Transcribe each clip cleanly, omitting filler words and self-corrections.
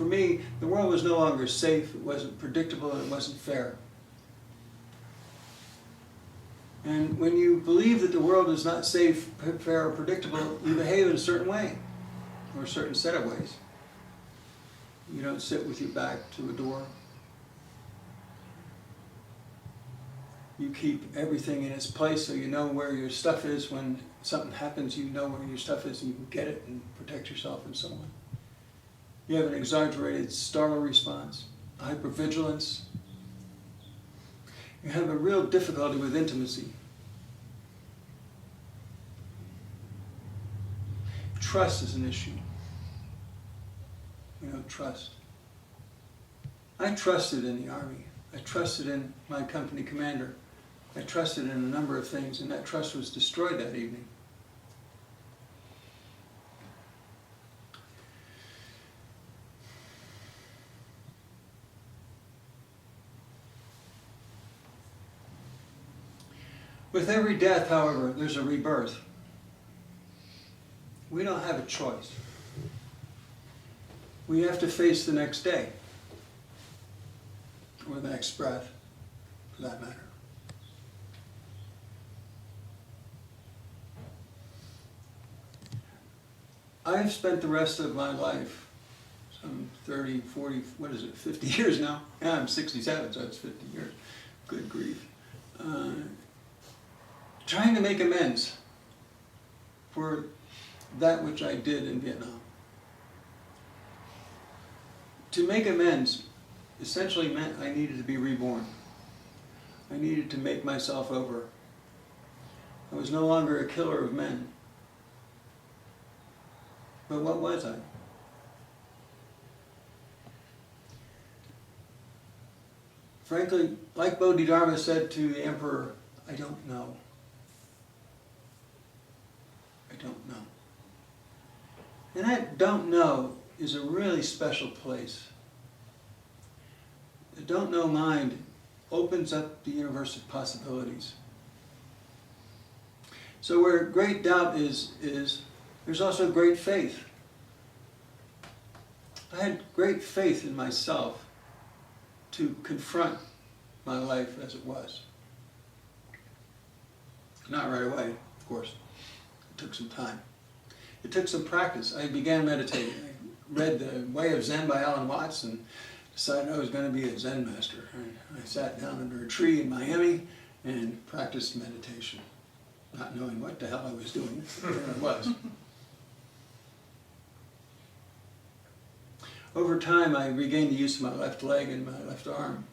For me, the world was no longer safe, it wasn't predictable, and it wasn't fair. And when you believe that the world is not safe, fair, or predictable, you behave in a certain way, or a certain set of ways. You don't sit with your back to a door. You keep everything in its place so you know where your stuff is. When something happens, you know where your stuff is and you can get it and protect yourself and so on. You have an exaggerated startle response, hypervigilance. You have a real difficulty with intimacy. Trust is an issue. You know, trust. I trusted in the Army. I trusted in my company commander. I trusted in a number of things, and that trust was destroyed that evening. With every death, however, there's a rebirth. We don't have a choice. We have to face the next day, or the next breath, for that matter. I've spent the rest of my life, some 30, 40, 50 years now? Yeah, I'm 67, so it's 50 years. Good grief. Trying to make amends for that which I did in Vietnam. To make amends essentially meant I needed to be reborn. I needed to make myself over. I was no longer a killer of men. But what was I? Frankly, like Bodhidharma said to the emperor, I don't know. I don't know. And that don't know is a really special place. The don't know mind opens up the universe of possibilities. So where great doubt is there's also great faith. I had great faith in myself to confront my life as it was. Not right away, of course. It took some time. It took some practice. I began meditating. I read The Way of Zen by Alan Watts and decided I was going to be a Zen master. I sat down under a tree in Miami and practiced meditation, not knowing what the hell I was doing. There I was. Over time, I regained the use of my left leg and my left arm.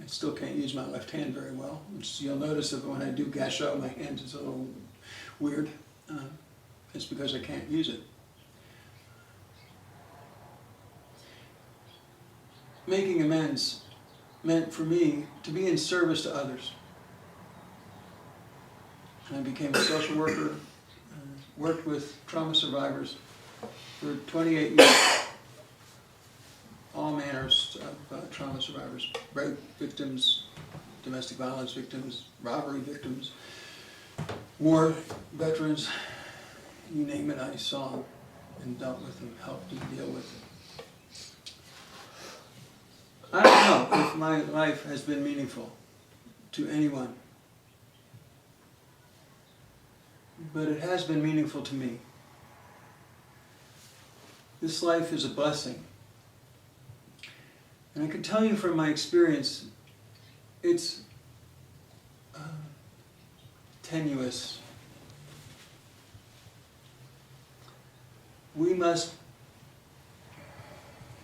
I still can't use my left hand very well, which you'll notice that when I do gassho, my hand is a little weird. It's because I can't use it. Making amends meant for me to be in service to others. I became a social worker, worked with trauma survivors for 28 years. All manners of trauma survivors, rape victims, domestic violence victims, robbery victims, war veterans, you name it, I saw and dealt with them, helped them deal with it. I don't know if my life has been meaningful to anyone, but it has been meaningful to me. This life is a blessing. And I can tell you from my experience, it's tenuous. We must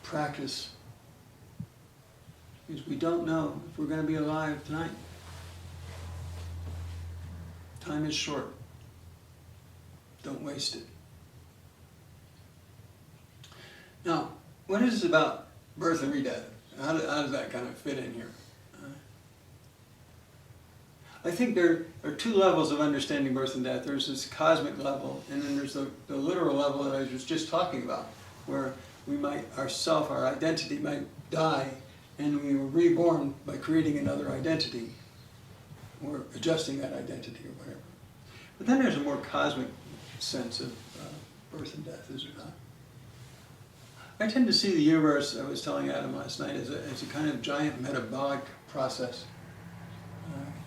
practice, because we don't know if we're going to be alive tonight. Time is short. Don't waste it. Now, what is this about birth and rebirth? How does that kind of fit in here? I think there are two levels of understanding birth and death. There's this cosmic level, and then there's the literal level that I was just talking about, where we might, our identity might die, and we were reborn by creating another identity, or adjusting that identity, or whatever. But then there's a more cosmic sense of birth and death, is there not? I tend to see the universe, I was telling Adam last night, as a kind of giant metabolic process.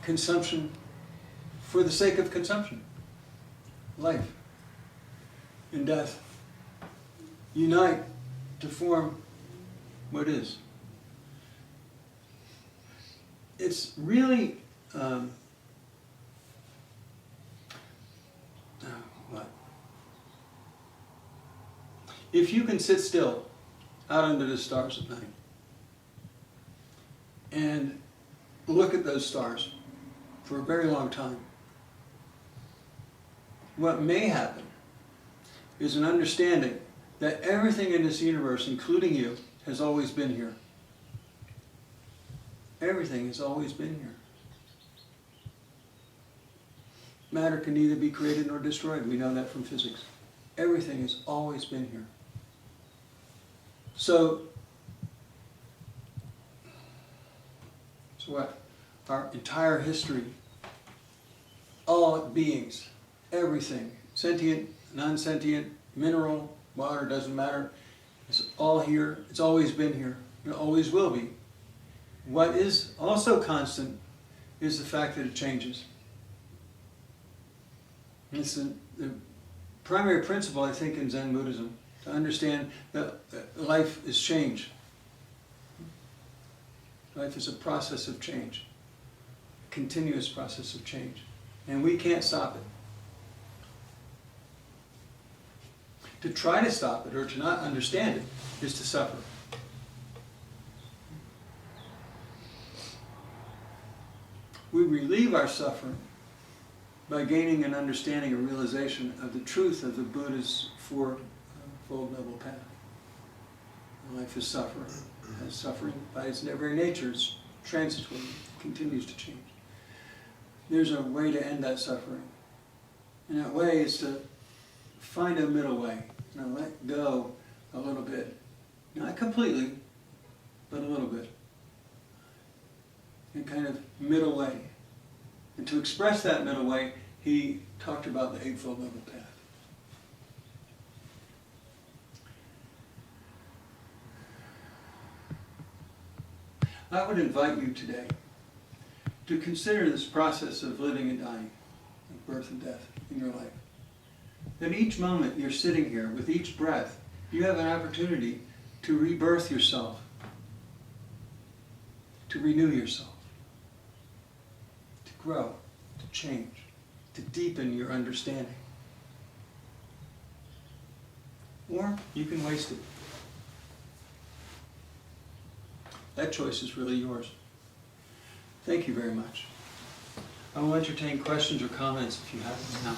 Consumption for the sake of consumption. Life and death unite to form what is. It's really, what? If you can sit still out under the stars at night and look at those stars for a very long time, what may happen is an understanding that everything in this universe, including you, has always been here. Everything has always been here. Matter can neither be created nor destroyed. We know that from physics. Everything has always been here. So what? Our entire history, all beings, everything, sentient, non-sentient, mineral, water, doesn't matter. It's all here. It's always been here. It always will be. What is also constant is the fact that it changes. And it's the primary principle, I think, in Zen Buddhism, to understand that life is change. Life is a process of change, a continuous process of change. And we can't stop it. To try to stop it or to not understand it is to suffer. We relieve our suffering by gaining an understanding, a realization of the truth of the Buddha's fourfold noble path. Life is suffering. And suffering, by its very nature, is transitory, continues to change. There's a way to end that suffering. And that way is to find a middle way. Let go a little bit. Not completely, but a little bit. A kind of middle way. And to express that middle way, he talked about the Eightfold Noble Path. I would invite you today to consider this process of living and dying, of birth and death in your life. That each moment you're sitting here, with each breath, you have an opportunity to rebirth yourself, to renew yourself, to grow, to change, to deepen your understanding. Or you can waste it. That choice is really yours. Thank you very much. I will entertain questions or comments if you have them now.